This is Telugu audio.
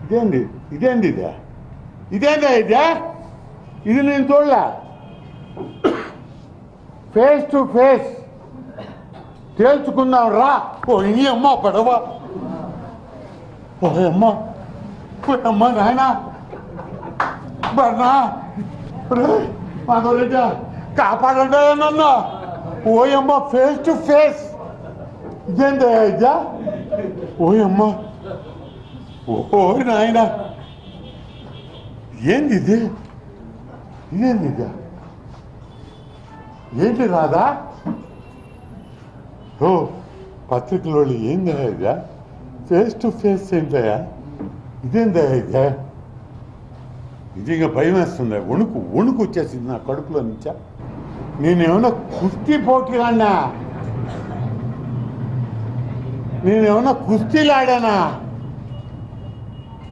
ఇదేంది ఇదేంది ఇదే ఇదేందా ఇదే ఇది నేను చూడలే ఫేస్ టు ఫేస్ తేల్చుకుందాం రా. ఓ ఈ అమ్మ పడవ ఓ అమ్మ నాయన బర్నా మాధవరెడ్డి కాపాడండి నన్ను. ఓయమ్మ ఫేస్ టు ఫేస్ ఇదేందా ఇదా ఓయమ్మ ఓ నాయన ఏంది ఇది ఇదేంది ఇదా ఏంటి రాదా ఓ పత్రికలో ఏందా ఇదా ఫేస్ టు ఫేస్ ఏంటయా ఇదేందా ఇదే ఇది ఇంకా భయం వేస్తుంది. వణుకు వచ్చేసింది నా కడుపులో నుంచా. నేనేమన్నా కుస్తీ పోటీలన్నా నేనేమన్నా కుస్తీలు ఆడానా?